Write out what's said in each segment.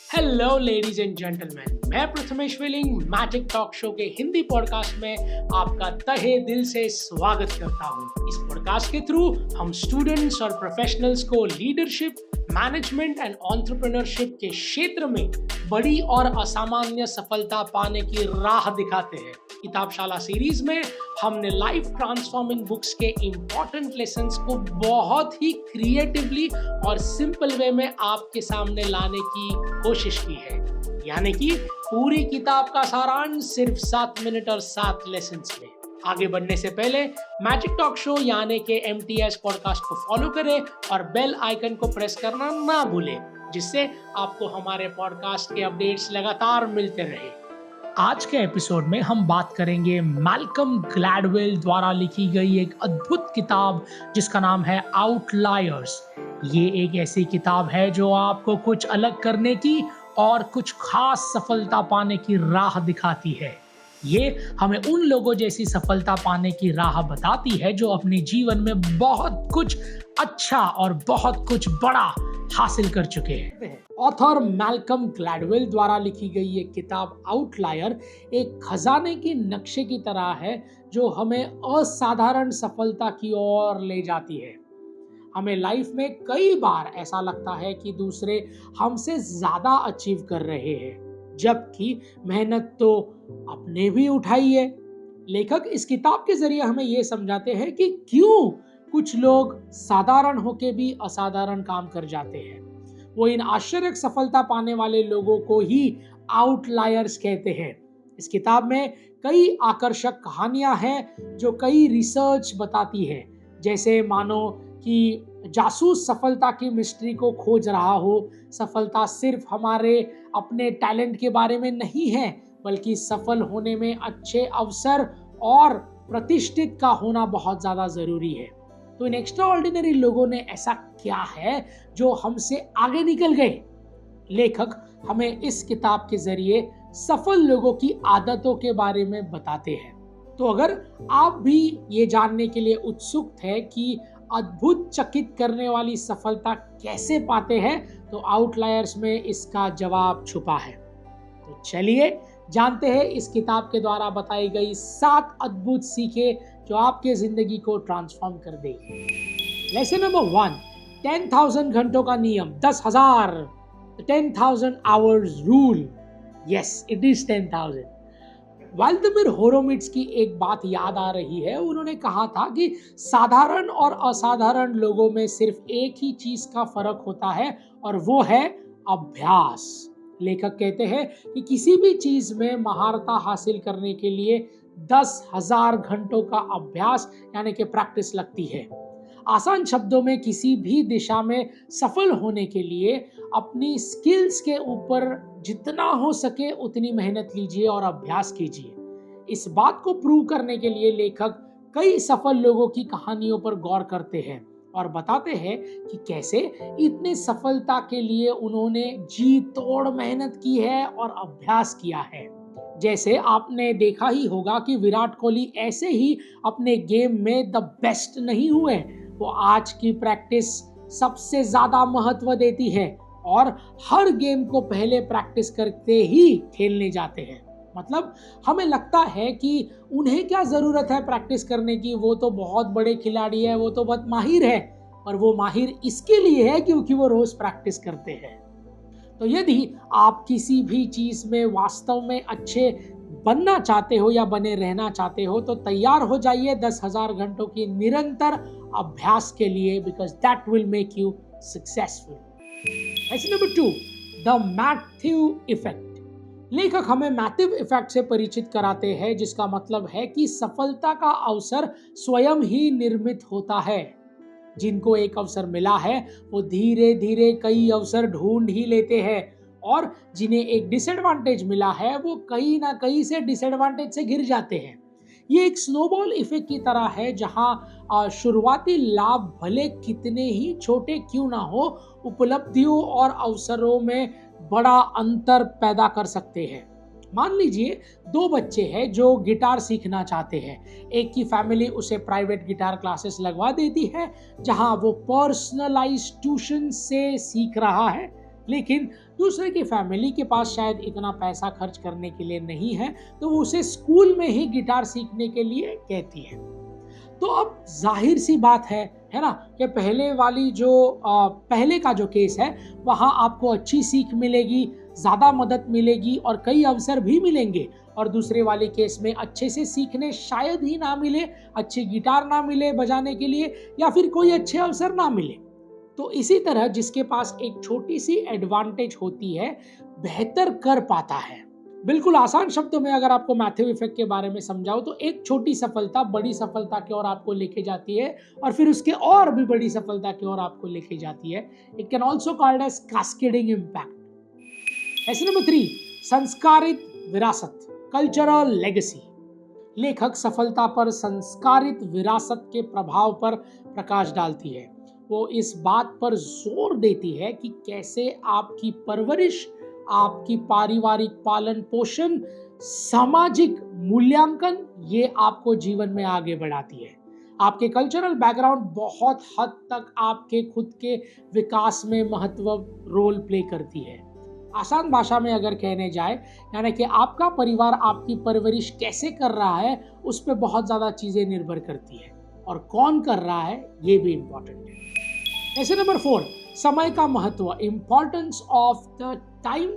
Hello ladies and gentleman, मैं Prathamesh willing magic talk show के Hindi podcast में आपका तहे दिल से स्वागत करता हूं। इस पॉडकास्ट के थ्रू हम स्टूडेंट्स और प्रोफेशनल्स को लीडरशिप, मैनेजमेंट एंड एंटरप्रेन्योरशिप के क्षेत्र में बड़ी और असामान्य सफलता पाने की राह दिखाते हैं। किताबशाला सीरीज में हमने लाइफ ट्रांसफॉर्मिंग बुक्स के इम्पोर्टेंट लेसन्स को बहुत ही क्रिएटिवली और सिंपल वे में आपके सामने लाने की कोशिश की है। यानी कि पूरी किताब का सारांश सिर्फ 7 मिनट और 7 लेसन्स में। आगे बढ़ने से पहले मैजिक टॉक शो यानी कि MTS पॉडकास्ट को फॉलो करें और बेल आइकन को प्रेस करना ना भूलें, जिससे आपको हमारे पॉडकास्ट के अपडेट्स लगातार मिलते रहे। आज के एपिसोड में हम बात करेंगे मैल्कम ग्लैडवेल द्वारा लिखी गई एक अद्भुत किताब जिसका नाम है आउटलायर्स। ये एक ऐसी किताब है जो आपको कुछ अलग करने की और कुछ खास सफलता पाने की राह दिखाती है। ये हमें उन लोगों जैसी सफलता पाने की राह बताती है जो अपने जीवन में बहुत कुछ अच्छा और बहुत कुछ बड़ा हासिल कर चुके हैं। ऑथर मैल्कम ग्लैडवेल द्वारा लिखी गई ये किताब आउटलायर एक खजाने के नक्शे की तरह है जो हमें असाधारण सफलता की ओर ले जाती है। हमें लाइफ में कई बार ऐसा लगता है कि दूसरे हमसे ज्यादा अचीव कर रहे हैं, जबकि मेहनत तो अपने भी उठाई है। लेखक इस किताब के जरिए हमें ये समझाते हैं कि क्यों कुछ लोग साधारण होके भी असाधारण काम कर जाते हैं। वो इन आश्चर्य सफलता पाने वाले लोगों को ही आउटलायर्स कहते हैं। इस किताब में कई आकर्षक कहानियां हैं जो कई रिसर्च बताती है, जैसे मानो कि जासूस सफलता की मिस्ट्री को खोज रहा हो। सफलता सिर्फ हमारे अपने टैलेंट के बारे में नहीं है, बल्कि सफल होने में अच्छे अवसर और प्रतिष्ठित का होना बहुत ज्यादा जरूरी है। तो इन एक्स्ट्रा ऑर्डिनरी लोगों ने ऐसा क्या है जो हमसे आगे निकल गए। लेखक हमें इस किताब के जरिए सफल लोगों की आदतों के बारे में बताते हैं। तो अगर आप भी ये जानने के लिए उत्सुक थे कि अद्भुत चकित करने वाली सफलता कैसे पाते हैं, तो आउटलायर्स में इसका जवाब छुपा है। तो चलिए जानते हैं इस किताब के द्वारा बताई गई 7 अद्भुत सीखें जो आपके जिंदगी को ट्रांसफॉर्म कर देगी। लेसन नंबर 1, 10,000 घंटों का नियम, 10,000, 10,000 hours rule. Yes, it is 10,000। Vladimir Horowitz की एक बात याद आ रही है। उन्होंने कहा था कि साधारण और असाधारण लोगों में सिर्फ एक ही चीज का फर्क होता है और वो है अभ्यास। लेखक कहते हैं कि किसी भी चीज में महारता हासिल करने के लिए 10,000 घंटों का अभ्यास यानी कि प्रैक्टिस लगती है। आसान शब्दों में किसी भी दिशा में सफल होने के लिए अपनी स्किल्स के ऊपर जितना हो सके उतनी मेहनत लीजिए और अभ्यास कीजिए। इस बात को प्रूव करने के लिए लेखक कई सफल लोगों की कहानियों पर गौर करते हैं और बताते हैं कि कैसे इतने सफलता के लिए उन्होंने जी तोड़ मेहनत की है और अभ्यास किया है। जैसे आपने देखा ही होगा कि विराट कोहली ऐसे ही अपने गेम में द बेस्ट नहीं हुए। वो आज की प्रैक्टिस सबसे ज्यादा महत्व देती है और हर गेम को पहले प्रैक्टिस करते ही खेलने जाते हैं। मतलब हमें लगता है कि उन्हें क्या जरूरत है प्रैक्टिस करने की, वो तो बहुत बड़े खिलाड़ी है, वो तो बहुत माहिर है। पर वो माहिर इसके लिए है क्योंकि वो रोज प्रैक्टिस करते हैं। तो यदि आप किसी भी चीज में वास्तव में अच्छे बनना चाहते हो या बने रहना चाहते हो, तो तैयार हो जाइए 10,000 घंटों की निरंतर अभ्यास के लिए, because that will make you successful. Lesson number 2, the Matthew effect. लेखक हमें मैथ्यू इफेक्ट से परिचित कराते हैं, जिसका मतलब है कि सफलता का अवसर स्वयं ही निर्मित होता है। जिनको एक अवसर मिला है वो धीरे धीरे कई अवसर ढूंढ ही लेते हैं, और जिन्हें एक डिसएडवांटेज मिला है वो कहीं ना कहीं से डिसएडवांटेज से घिर जाते हैं। ये एक स्नोबॉल इफेक्ट की तरह है, जहां शुरुआती लाभ भले कितने ही छोटे क्यों ना हो, उपलब्धियों और अवसरों में बड़ा अंतर पैदा कर सकते हैं। मान लीजिए 2 बच्चे हैं जो गिटार सीखना चाहते हैं। एक की फैमिली उसे प्राइवेट गिटार क्लासेस लगवा देती है, जहां वो पर्सनलाइज्ड ट्यूशन से सीख रहा है, लेकिन दूसरे की फैमिली के पास शायद इतना पैसा खर्च करने के लिए नहीं है, तो वो उसे स्कूल में ही गिटार सीखने के लिए कहती है। तो अब जाहिर सी बात है ना, कि पहले का जो केस है वहाँ आपको अच्छी सीख मिलेगी, ज़्यादा मदद मिलेगी और कई अवसर भी मिलेंगे। और दूसरे वाले केस में अच्छे से सीखने शायद ही ना मिले, अच्छी गिटार ना मिले बजाने के लिए, या फिर कोई अच्छे अवसर ना मिले। तो इसी तरह जिसके पास एक छोटी सी एडवांटेज होती है, बेहतर कर पाता है। बिल्कुल आसान शब्दों में अगर आपको मैथ्यू इफेक्ट के बारे में समझाऊं तो एक छोटी सफलता बड़ी सफलता की ओर आपको लेके जाती है और फिर उसके और भी बड़ी सफलता की ओर आपको लेके जाती है। It can also called as cascading impact. ऐसे नंबर 3, संस्कारित विरासत, कल्चरल लेगेसी। लेखक सफलता पर संस्कारित विरासत के प्रभाव पर प्रकाश डालती है। वो इस बात पर जोर देती है कि कैसे आपकी परवरिश, आपकी पारिवारिक पालन पोषण, सामाजिक मूल्यांकन, ये आपको जीवन में आगे बढ़ाती है। आपके कल्चरल बैकग्राउंड बहुत हद तक आपके खुद के विकास में महत्व रोल प्ले करती है। आसान भाषा में अगर कहने जाए, यानी कि आपका परिवार आपकी परवरिश कैसे कर रहा है उस पर बहुत ज़्यादा चीज़ें निर्भर करती है, और कौन कर रहा है ये भी इम्पोर्टेंट है। ऐसे नंबर 4, समय का महत्व, importance of the time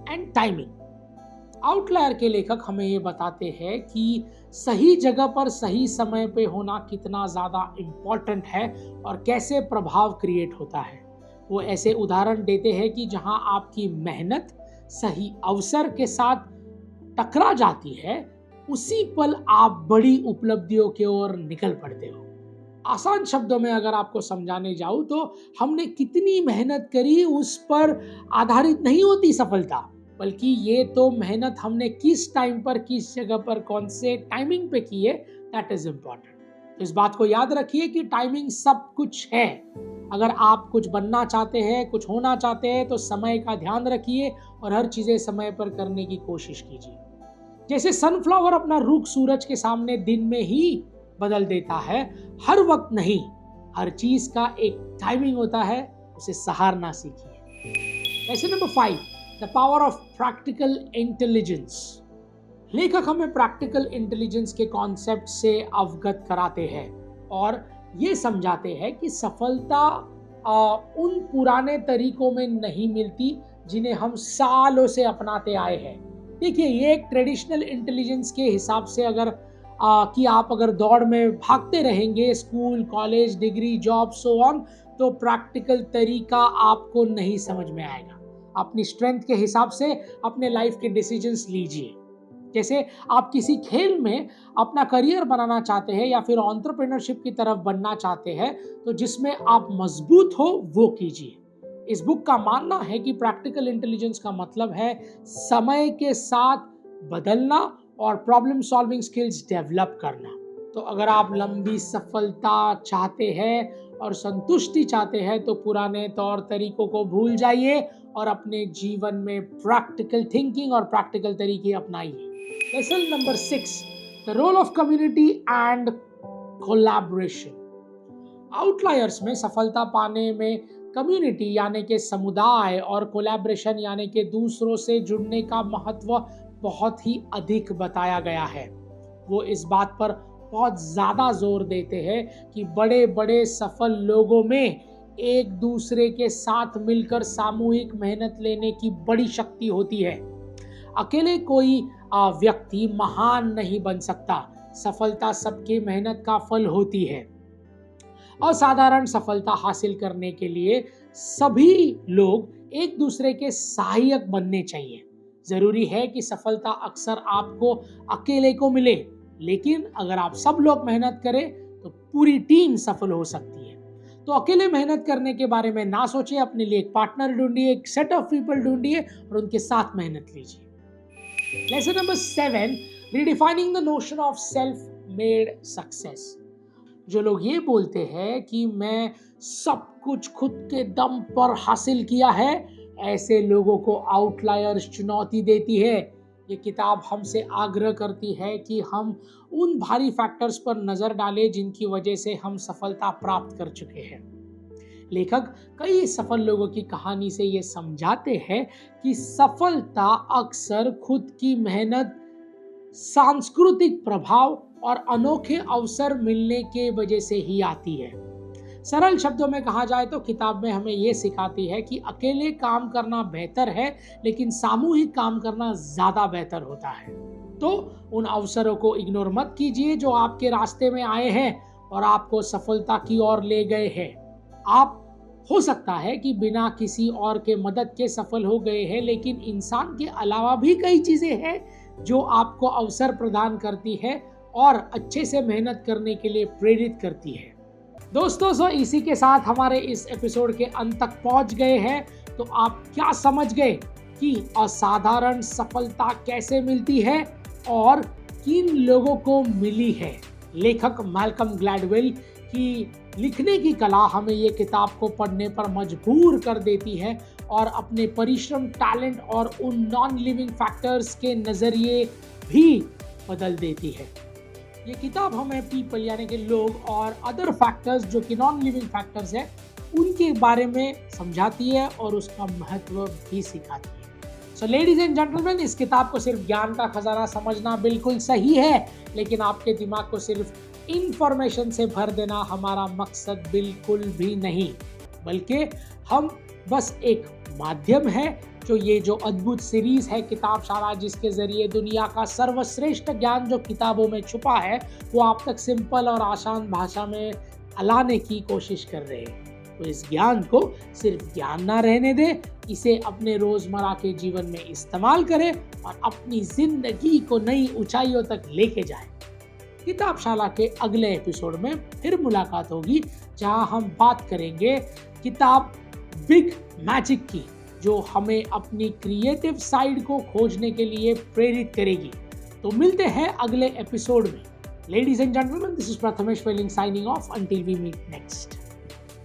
and timing. Outlier के लेखक हमें ये बताते हैं कि सही जगह पर सही समय पे होना कितना ज़्यादा इम्पॉर्टेंट है और कैसे प्रभाव क्रिएट होता है। वो ऐसे उदाहरण देते हैं कि जहां आपकी मेहनत सही अवसर के साथ टकरा जाती है, उसी पल आप बड़ी उपलब्धियों की ओर निकल पड़ते हो। आसान शब्दों में अगर आपको समझाने जाऊं तो हमने कितनी मेहनत करी उस पर आधारित नहीं होती सफलता, बल्कि ये तो मेहनत हमने किस टाइम पर, किस जगह पर, कौन से टाइमिंग पे की है, दैट इज इम्पॉर्टेंट। इस बात को याद रखिए कि टाइमिंग सब कुछ है। अगर आप कुछ बनना चाहते हैं, कुछ होना चाहते हैं, तो समय का ध्यान रखिए और हर चीज़ें समय पर करने की कोशिश कीजिए। जैसे सनफ्लावर अपना रुख सूरज के सामने दिन में ही बदल देता है, हर वक्त नहीं, हर चीज का एक टाइमिंग होता है, उसे सहारना सीखिए। ऐसे number 5, the power of practical intelligence. लेखक हमें प्रैक्टिकल इंटेलिजेंस के कॉन्सेप्ट से अवगत कराते हैं और ये समझाते हैं कि सफलता उन पुराने तरीकों में नहीं मिलती जिन्हें हम सालों से अपनाते आए हैं। देखिए, ये एक ट्रेडिशनल इंटेलिजेंस के हिसाब से कि आप अगर दौड़ में भागते रहेंगे, school, college, degree, job, so on, तो प्रैक्टिकल तरीका आपको नहीं समझ में आएगा। अपनी स्ट्रेंथ के हिसाब से अपने लाइफ के डिसीजंस लीजिए। जैसे आप किसी खेल में अपना करियर बनाना चाहते हैं या फिर एंटरप्रेन्योरशिप की तरफ बनना चाहते हैं, तो जिसमें आप मजबूत हो वो कीजिए। इस बुक का मानना है कि प्रैक्टिकल इंटेलिजेंस का मतलब है समय के साथ बदलना और प्रॉब्लम सॉल्विंग स्किल्स डेवलप करना। तो अगर आप लंबी सफलता चाहते हैं और संतुष्टि चाहते हैं, तो पुराने तौर तरीकों को भूल जाइए और अपने जीवन में प्रैक्टिकल थिंकिंग और प्रैक्टिकल तरीके अपनाइए। Lesson number 6, the role of community and collaboration. Outliers में सफलता पाने में कम्युनिटी यानी कि समुदाय और कोलैबोरेशन यानी कि दूसरों से जुड़ने का महत्व बहुत ही अधिक बताया गया है। वो इस बात पर बहुत ज़्यादा जोर देते हैं कि बड़े बड़े सफल लोगों में एक दूसरे के साथ मिलकर सामूहिक मेहनत लेने की बड़ी शक्ति होती है। अकेले कोई व्यक्ति महान नहीं बन सकता। सफलता सबकी मेहनत का फल होती है। असाधारण सफलता हासिल करने के लिए सभी लोग एक दूसरे के सहायक बनने चाहिए। जरूरी है कि सफलता अक्सर आपको अकेले को मिले, लेकिन अगर आप सब लोग मेहनत करें तो पूरी टीम सफल हो सकती है। तो अकेले मेहनत करने के बारे में ना सोचिए, अपने लिए एक पार्टनर ढूंढिए, एक सेट ऑफ पीपल ढूंढिए और उनके साथ मेहनत लीजिए। Lesson number 7, redefining the notion of self made success. जो लोग ये बोलते हैं कि मैं सब कुछ खुद के दम पर हासिल किया है, ऐसे लोगों को आउटलायर्स चुनौती देती है। ये किताब हमसे आग्रह करती है कि हम उन भारी फैक्टर्स पर नजर डालें जिनकी वजह से हम सफलता प्राप्त कर चुके हैं। लेखक कई सफल लोगों की कहानी से ये समझाते हैं कि सफलता अक्सर खुद की मेहनत, सांस्कृतिक प्रभाव और अनोखे अवसर मिलने के वजह से ही आती है। सरल शब्दों में कहा जाए तो किताब में हमें यह सिखाती है कि अकेले काम करना बेहतर है, लेकिन सामूहिक काम करना ज्यादा बेहतर होता है। तो उन अवसरों को इग्नोर मत कीजिए जो आपके रास्ते में आए हैं और आपको सफलता की ओर ले गए हैं। आप हो सकता है कि बिना किसी और के मदद के सफल हो गए हैं, लेकिन इंसान के अलावा भी कई चीजें हैं जो आपको अवसर प्रदान करती है और अच्छे से मेहनत करने के लिए प्रेरित करती है। दोस्तों, इसी के साथ हमारे इस एपिसोड के अंत तक पहुंच गए हैं। तो आप क्या समझ गए कि असाधारण सफलता कैसे मिलती है और किन लोगों को मिली है। लेखक मैल्कम ग्लैडवेल की लिखने की कला हमें ये किताब को पढ़ने पर मजबूर कर देती है और अपने परिश्रम, टैलेंट और उन नॉन लिविंग फैक्टर्स के नजरिए भी बदल देती है। ये किताब हमें पीपल यानी कि लोग और अदर फैक्टर्स जो कि नॉन लिविंग फैक्टर्स है उनके बारे में समझाती है और उसका महत्व भी सिखाती है। सो लेडीज एंड जेंटलमैन, इस किताब को सिर्फ ज्ञान का खजाना समझना बिल्कुल सही है, लेकिन आपके दिमाग को सिर्फ इंफॉर्मेशन से भर देना हमारा मकसद बिल्कुल भी नहीं, बल्कि हम बस एक माध्यम है जो अद्भुत सीरीज है किताबशाला, जिसके जरिए दुनिया का सर्वश्रेष्ठ ज्ञान जो किताबों में छुपा है वो आप तक सिंपल और आसान भाषा में लाने की कोशिश कर रहे हैं। तो इस ज्ञान को सिर्फ ज्ञान ना रहने दे, इसे अपने रोजमर्रा के जीवन में इस्तेमाल करें और अपनी जिंदगी को नई ऊंचाइयों तक लेके जाएं। किताबशाला के अगले एपिसोड में फिर मुलाकात होगी, जहां हम बात करेंगे किताब बिग मैजिक की, जो हमें अपनी क्रिएटिव साइड को खोजने के लिए प्रेरित करेगी। तो मिलते हैं अगले एपिसोड में। Ladies and gentleman, this is Prathamesh Veling signing off until we meet next.